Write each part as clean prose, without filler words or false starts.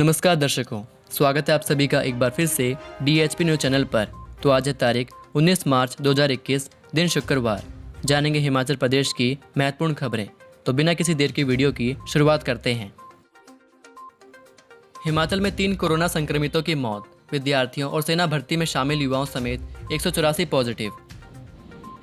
नमस्कार दर्शकों, स्वागत है आप सभी का एक बार फिर से DHP न्यूज चैनल पर। तो आज है तारीख 19 मार्च 2021, दिन शुक्रवार। जानेंगे हिमाचल प्रदेश की महत्वपूर्ण खबरें। तो बिना किसी देर की वीडियो की शुरुआत करते हैं। हिमाचल में 3 कोरोना संक्रमितों की मौत, विद्यार्थियों और सेना भर्ती में शामिल युवाओं समेत 184 पॉजिटिव।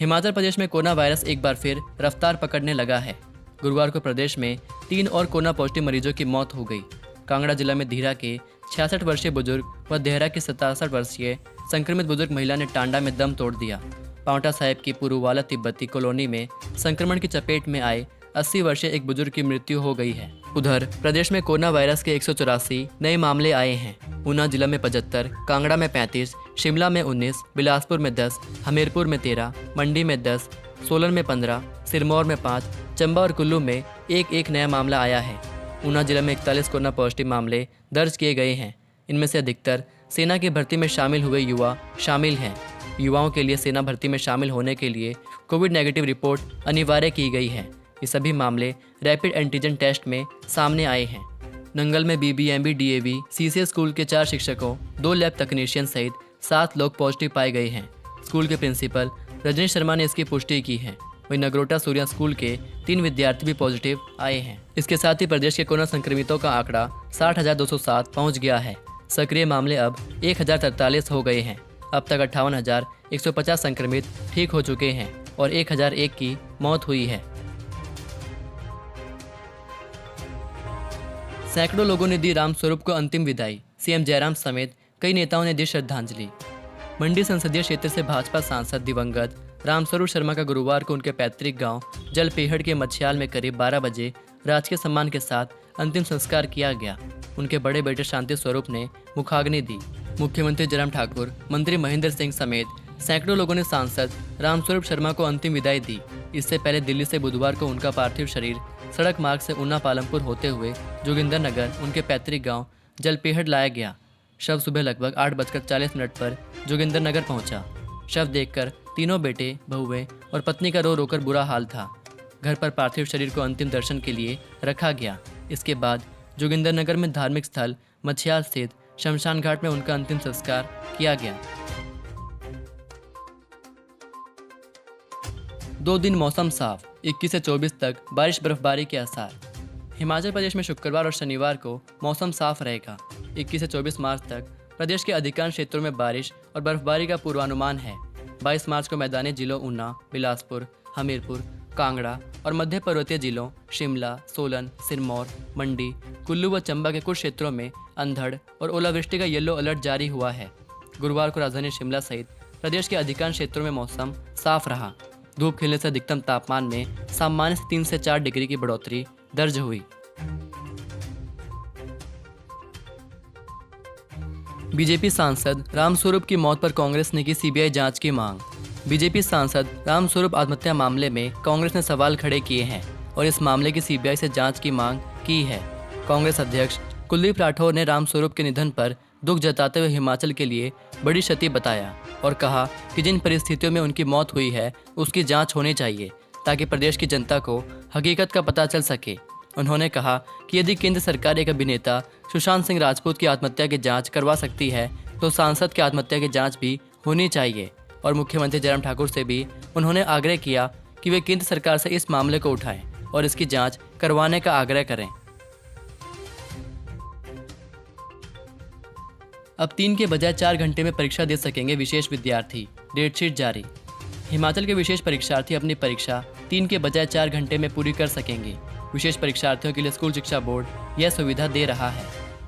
हिमाचल प्रदेश में कोरोना वायरस एक बार फिर रफ्तार पकड़ने लगा है। गुरुवार को प्रदेश में 3 और कोरोना पॉजिटिव मरीजों की मौत हो गई। कांगड़ा जिला में धीरा के 66 वर्षीय बुजुर्ग व देहरा की 67 वर्षीय संक्रमित बुजुर्ग महिला ने टांडा में दम तोड़ दिया। पांवटा साहिब की पुरुवाला तिब्बती कॉलोनी में संक्रमण की चपेट में आए 80 वर्षीय एक बुजुर्ग की मृत्यु हो गई है। उधर प्रदेश में कोरोना वायरस के 184 नए मामले आए हैं। ऊना जिला में 75, कांगड़ा में 35, शिमला में 19, बिलासपुर में 10, हमीरपुर में 13, मंडी में 10, सोलन में 15, सिरमौर में 5, चंबा और कुल्लू में एक नया मामला आया है। ऊना जिला में 41 कोरोना पॉजिटिव मामले दर्ज किए गए हैं। इनमें से अधिकतर सेना की भर्ती में शामिल हुए युवा शामिल हैं। युवाओं के लिए सेना भर्ती में शामिल होने के लिए कोविड नेगेटिव रिपोर्ट अनिवार्य की गई है। ये सभी मामले रैपिड एंटीजन टेस्ट में सामने आए हैं। नंगल में BBMB DAV CCS स्कूल के 4 शिक्षकों, 2 लैब तकनीशियन सहित 7 लोग पॉजिटिव पाए गए हैं। स्कूल के प्रिंसिपल रजनीश शर्मा ने इसकी पुष्टि की है। वहीं नगरोटा सूर्या स्कूल के 3 विद्यार्थी भी पॉजिटिव आए हैं। इसके साथ ही प्रदेश के कोरोना संक्रमितों का आंकड़ा 60,207 पहुंच गया है। सक्रिय मामले अब 1043 हो गए हैं। अब तक 58,150 संक्रमित ठीक हो चुके हैं और 1001 की मौत हुई है। सैकड़ों लोगों ने दी रामस्वरूप को अंतिम विदाई। CM जयराम समेत कई नेताओं ने दी श्रद्धांजलि। मंडी संसदीय क्षेत्र से भाजपा सांसद दिवंगत रामस्वरूप शर्मा का गुरुवार को उनके पैतृक गांव जलपेहड़ के मछियाल में करीब 12 बजे राजकीय सम्मान के साथ अंतिम संस्कार किया गया। उनके बड़े बेटे शांति स्वरूप ने मुखाग्नि दी। मुख्यमंत्री जयराम ठाकुर, मंत्री महेंद्र सिंह समेत सैकड़ों लोगों ने सांसद रामस्वरूप शर्मा को अंतिम विदाई दी। इससे पहले दिल्ली से बुधवार को उनका पार्थिव शरीर सड़क मार्ग से ऊना पालमपुर होते हुए जोगिंदरनगर उनके पैतृक गाँव जलपेहड़ लाया गया। शव सुबह लगभग 8:40 पर जोगिंदरनगर पहुंचा। शव देखकर तीनों बेटे, बहुएं और पत्नी का रो रोकर बुरा हाल था। घर पर पार्थिव शरीर को अंतिम दर्शन के लिए रखा गया। इसके बाद जोगिंदरनगर में धार्मिक स्थल मछियाल स्थित शमशान घाट में उनका अंतिम संस्कार किया गया। 2 दिन मौसम साफ, 21 से 24 तक बारिश बर्फबारी के आसार। हिमाचल प्रदेश में शुक्रवार और शनिवार को मौसम साफ रहेगा। 21 से 24 मार्च तक प्रदेश के अधिकांश क्षेत्रों में बारिश और बर्फबारी का पूर्वानुमान है। 22 मार्च को मैदानी जिलों ऊना, बिलासपुर, हमीरपुर, कांगड़ा और मध्य पर्वतीय जिलों शिमला, सोलन, सिरमौर, मंडी, कुल्लू व चंबा के कुछ क्षेत्रों में अंधड़ और ओलावृष्टि का येलो अलर्ट जारी हुआ है। गुरुवार को राजधानी शिमला सहित प्रदेश के अधिकांश क्षेत्रों में मौसम साफ रहा। धूप खिलने से अधिकतम तापमान में सामान्य से 3 से 4 डिग्री की बढ़ोतरी दर्ज हुई। बीजेपी सांसद रामस्वरूप की मौत पर कांग्रेस ने की CBI जांच की मांग। बीजेपी सांसद रामस्वरूप आत्महत्या मामले में कांग्रेस ने सवाल खड़े किए हैं और इस मामले की CBI से जांच की मांग की है। कांग्रेस अध्यक्ष कुलदीप राठौर ने रामस्वरूप के निधन पर दुख जताते हुए हिमाचल के लिए बड़ी क्षति बताया और कहा कि जिन परिस्थितियों में उनकी मौत हुई है उसकी जाँच होनी चाहिए ताकि प्रदेश की जनता को हकीकत का पता चल सके। उन्होंने कहा कि यदि केंद्र सरकार एक अभिनेता सुशांत सिंह राजपूत की आत्महत्या की जांच करवा सकती है तो सांसद की आत्महत्या की जांच भी होनी चाहिए। और मुख्यमंत्री जयराम ठाकुर से भी उन्होंने आग्रह किया कि वे केंद्र सरकार से इस मामले को उठाएं और इसकी जांच करवाने का आग्रह करें। अब 3 के बजाय 4 घंटे में परीक्षा दे सकेंगे विशेष विद्यार्थी, डेटशीट जारी। हिमाचल के विशेष परीक्षार्थी अपनी परीक्षा 3 के बजाय 4 घंटे में पूरी कर सकेंगे। विशेष परीक्षार्थियों के लिए स्कूल शिक्षा बोर्ड यह सुविधा दे रहा है।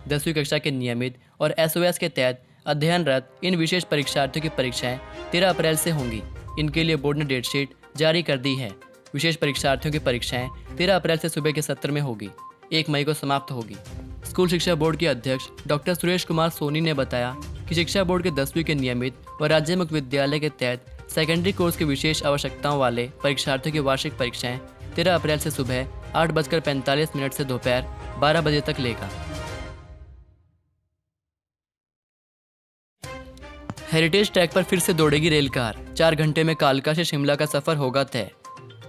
10वीं कक्षा के नियमित और SOS के तहत अध्ययनरत इन विशेष परीक्षार्थियों की परीक्षाएं 13 अप्रैल से होंगी। इनके लिए बोर्ड ने डेटशीट जारी कर दी है। विशेष परीक्षार्थियों की परीक्षाएं 13 अप्रैल से सुबह के सत्र में होगी, 1 मई को समाप्त होगी। स्कूल शिक्षा बोर्ड के अध्यक्ष डॉक्टर सुरेश कुमार सोनी ने बताया कि शिक्षा बोर्ड के 10वीं के नियमित व राज्य मुक्त विद्यालय के तहत सेकेंडरी कोर्स की विशेष आवश्यकताओं वाले परीक्षार्थियों की वार्षिक परीक्षाएं 13 अप्रैल से सुबह 8:45 से दोपहर 12 बजे तक लेगा। हेरिटेज ट्रैक पर फिर से दौड़ेगी रेलकार, 4 घंटे में कालका से शिमला का सफर होगा तय।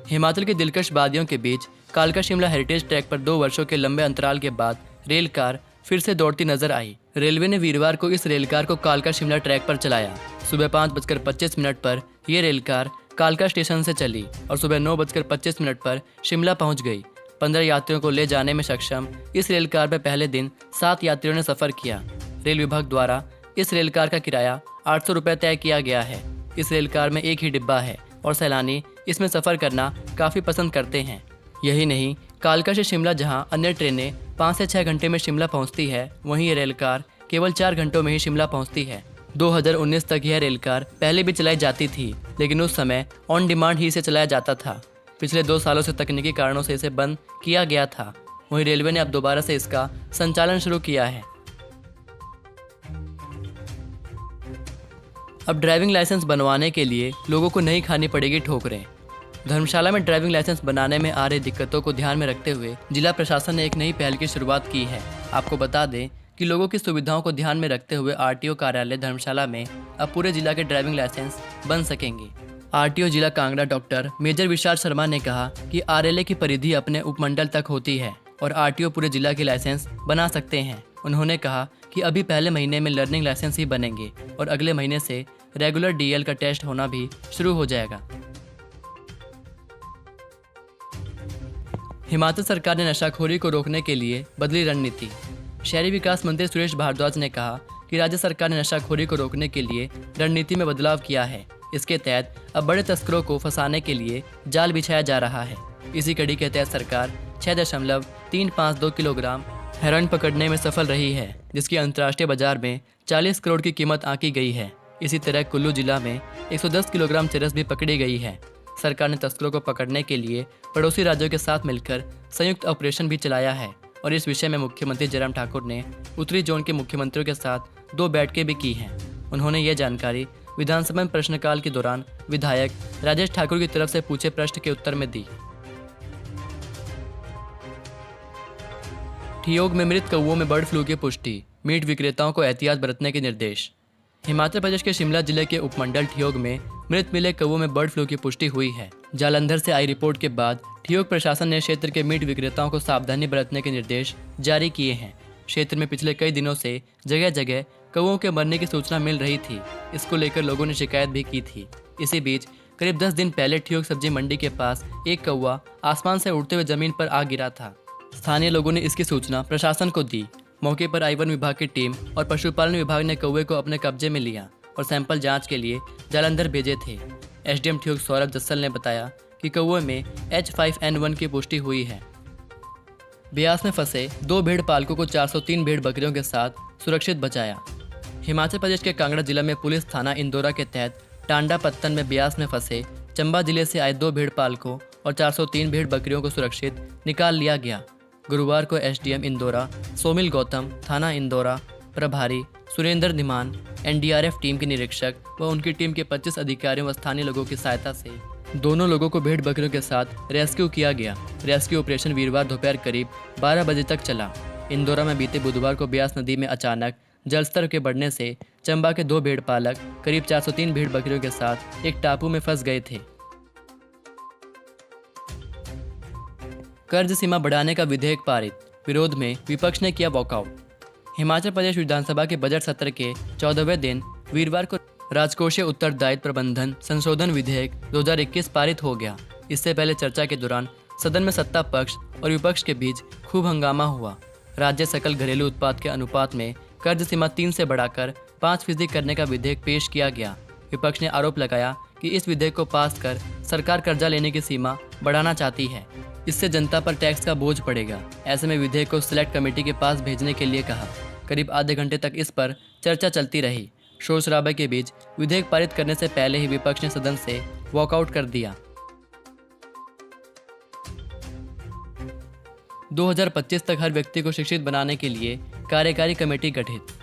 हिमाचल के दिलकश वादियों के बीच कालका शिमला हेरिटेज ट्रैक पर 2 वर्षों के लंबे अंतराल के बाद रेल कार फिर से दौड़ती नजर आई। रेलवे ने वीरवार को इस रेलकार को कालका शिमला ट्रैक पर चलाया। सुबह 5:25 पर यह रेलकार कालका स्टेशन से चली और सुबह 9:25 पर शिमला पहुंच गई। 15 यात्रियों को ले जाने में सक्षम इस रेलकार में पहले दिन 7 यात्रियों ने सफर किया। रेल विभाग द्वारा इस रेलकार का किराया 800 रुपये तय किया गया है। इस रेलकार में एक ही डिब्बा है और सैलानी इसमें सफर करना काफी पसंद करते हैं। यही नहीं, कालका से शिमला जहां अन्य ट्रेनें 5 से 6 घंटे में शिमला पहुंचती है, वहीं ये रेलकार केवल 4 घंटों में ही शिमला पहुंचती है। 2019 तक यह रेलकार पहले भी चलाई जाती थी, लेकिन उस समय ऑन डिमांड ही इसे चलाया जाता था। पिछले 2 सालों से तकनीकी कारणों से इसे बंद किया गया था। वहीं रेलवे ने अब दोबारा से इसका संचालन शुरू किया है। अब ड्राइविंग लाइसेंस बनवाने के लिए लोगों को नहीं खानी पड़ेगी ठोकरें। धर्मशाला में ड्राइविंग लाइसेंस बनाने में आ रही दिक्कतों को ध्यान में रखते हुए जिला प्रशासन ने एक नई पहल की शुरुआत की है। आपको बता दें कि लोगों की सुविधाओं को ध्यान में रखते हुए आरटीओ कार्यालय धर्मशाला में अब पूरे जिला के ड्राइविंग लाइसेंस बन सकेंगे। आरटीओ जिला कांगड़ा डॉक्टर मेजर विशाल शर्मा ने कहा कि आरएलए की परिधि अपने उपमंडल तक होती है और आरटीओ पूरे जिला के लाइसेंस बना सकते हैं। उन्होंने कहा कि अभी पहले महीने में लर्निंग लाइसेंस ही बनेंगे और अगले महीने से रेगुलर डीएल का टेस्ट होना भी शुरू हो जाएगा। हिमाचल सरकार ने नशाखोरी को रोकने के लिए बदली रणनीति। शहरी विकास मंत्री सुरेश भारद्वाज ने कहा कि राज्य सरकार ने नशाखोरी को रोकने के लिए रणनीति में बदलाव किया है। इसके तहत अब बड़े तस्करों को फंसाने के लिए जाल बिछाया जा रहा है। इसी कड़ी के तहत सरकार 6.352 किलोग्राम हेरोइन पकड़ने में सफल रही है, जिसकी अंतर्राष्ट्रीय बाजार में 40 करोड़ की कीमत आंकी गई है। इसी तरह कुल्लू जिला में 110 किलोग्राम चरस भी पकड़ी गई है। सरकार ने तस्करों को पकड़ने के लिए पड़ोसी राज्यों के साथ मिलकर संयुक्त ऑपरेशन भी चलाया है और इस विषय में मुख्यमंत्री जयराम ठाकुर ने उत्तरी जोन के मुख्यमंत्रियों के साथ 2 बैठकें भी की हैं। उन्होंने ये जानकारी विधानसभा में प्रश्नकाल के दौरान विधायक राजेश ठाकुर की तरफ से पूछे प्रश्न के उत्तर में दी। ठियोग में मृत कौवों में बर्ड फ्लू की पुष्टि, मीट विक्रेताओं को एहतियात बरतने के निर्देश। हिमाचल प्रदेश के शिमला जिले के उपमंडल ठियोग में मृत मिले कौवों में बर्ड फ्लू की पुष्टि हुई है। जालंधर से आई रिपोर्ट के बाद ठियोग प्रशासन ने क्षेत्र के मीट विक्रेताओं को सावधानी बरतने के निर्देश जारी किए हैं। क्षेत्र में पिछले कई दिनों से जगह जगह कौवों के मरने की सूचना मिल रही थी। इसको लेकर लोगों ने शिकायत भी की थी। इसी बीच करीब 10 दिन पहले ठियोग सब्जी मंडी के पास एक कौवा आसमान से उड़ते हुए जमीन पर आ गिरा था। स्थानीय लोगों ने इसकी सूचना प्रशासन को दी। मौके पर आई वन विभाग की टीम और पशुपालन विभाग ने कौवे को अपने कब्जे में लिया और सैंपल जांच के लिए जालंधर भेजे थे। एसडीएम ठियोग सौरभ जस्सल ने बताया कि कौवे में H5N1 की पुष्टि हुई है। ब्यास में फंसे 2 भेड़ पालकों को 403 भेड़ बकरियों के साथ सुरक्षित बचाया। हिमाचल प्रदेश के कांगड़ा जिला में पुलिस थाना इंदौरा के तहत टांडा पत्तन में ब्यास में फंसे चंबा जिले से आए 2 भेड़ पालकों और 403 भेड़ बकरियों को सुरक्षित निकाल लिया गया। गुरुवार को एसडीएम इंदौरा सोमिल गौतम, थाना इंदौरा प्रभारी सुरेंद्र धीमान, एनडीआरएफ टीम के निरीक्षक व उनकी टीम के 25 अधिकारियों व स्थानीय लोगों की सहायता से दोनों लोगों को भेड़ बकरियों के साथ रेस्क्यू किया गया। रेस्क्यू ऑपरेशन वीरवार दोपहर करीब 12 बजे तक चला। इंदौरा में बीते बुधवार को ब्यास नदी में अचानक जलस्तर के बढ़ने से चंबा के 2 भेड़ पालक करीब 403 भेड़ बकरियों के साथ एक टापू में फंस गए थे। कर्ज सीमा बढ़ाने का विधेयक पारित, विरोध में विपक्ष ने किया वॉकआउट। हिमाचल प्रदेश विधानसभा के बजट सत्र के 14वें दिन वीरवार को राजकोषीय उत्तरदायित्व प्रबंधन संशोधन विधेयक 2021 पारित हो गया। इससे पहले चर्चा के दौरान सदन में सत्ता पक्ष और विपक्ष के बीच खूब हंगामा हुआ। राज्य सकल घरेलू उत्पाद के अनुपात में कर्ज सीमा 3 से बढ़ाकर 5% करने का विधेयक पेश किया गया। विपक्ष ने आरोप लगाया कि इस विधेयक को पास कर सरकार कर्जा लेने की सीमा बढ़ाना चाहती है। इससे जनता पर टैक्स का बोझ पड़ेगा। ऐसे में विधेयक को सिलेक्ट कमेटी के पास भेजने के लिए कहा। करीब आधे घंटे तक इस पर चर्चा चलती रही। शोर शराबे के बीच विधेयक पारित करने से पहले ही विपक्ष ने सदन से वॉकआउट कर दिया। 2025 तक हर व्यक्ति को शिक्षित बनाने के लिए कार्यकारी कमेटी गठित।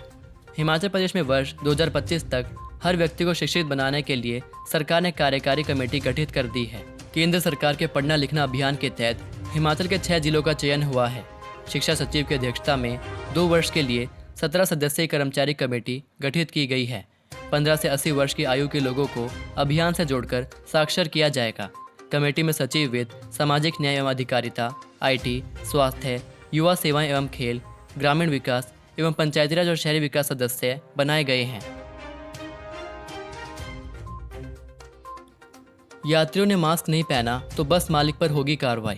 हिमाचल प्रदेश में वर्ष 2025 तक हर व्यक्ति को शिक्षित बनाने के लिए सरकार ने कार्यकारी कमेटी गठित कर दी है। केंद्र सरकार के पढ़ना लिखना अभियान के तहत हिमाचल के 6 जिलों का चयन हुआ है। शिक्षा सचिव की अध्यक्षता में 2 वर्ष के लिए 17 सदस्यीय कर्मचारी कमेटी गठित की गई है। 15 से 80 वर्ष की आयु के लोगों को अभियान से जोड़कर साक्षर किया जाएगा। कमेटी में सचिव वित्त, सामाजिक न्याय एवं अधिकारिता, IT, स्वास्थ्य, युवा सेवाएं एवं खेल, ग्रामीण विकास एवं पंचायती राज और शहरी विकास सदस्य बनाए गए हैं। यात्रियों ने मास्क नहीं पहना तो बस मालिक पर होगी कार्रवाई।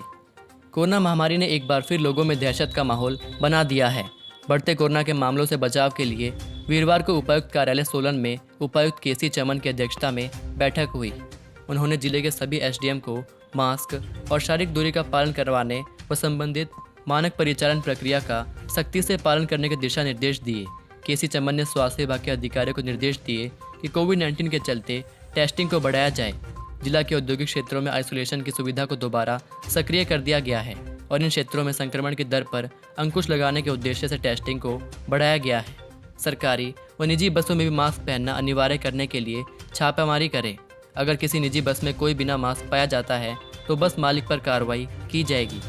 कोरोना महामारी ने एक बार फिर लोगों में दहशत का माहौल बना दिया है। बढ़ते कोरोना के मामलों से बचाव के लिए वीरवार को उपायुक्त कार्यालय सोलन में उपायुक्त केसी चमन की अध्यक्षता में बैठक हुई। उन्होंने जिले के सभी एसडीएम को मास्क और शारीरिक दूरी का पालन करवाने व संबंधित मानक परिचालन प्रक्रिया का सख्ती से पालन करने के दिशा निर्देश दिए। केसी चमन ने स्वास्थ्य विभाग के अधिकारियों को निर्देश दिए कि कोविड-19 के चलते टेस्टिंग को बढ़ाया जाए। जिला के औद्योगिक क्षेत्रों में आइसोलेशन की सुविधा को दोबारा सक्रिय कर दिया गया है और इन क्षेत्रों में संक्रमण की दर पर अंकुश लगाने के उद्देश्य से टेस्टिंग को बढ़ाया गया है। सरकारी व निजी बसों में भी मास्क पहनना अनिवार्य करने के लिए छापेमारी करें। अगर किसी निजी बस में कोई बिना मास्क पाया जाता है तो बस मालिक पर कार्रवाई की जाएगी।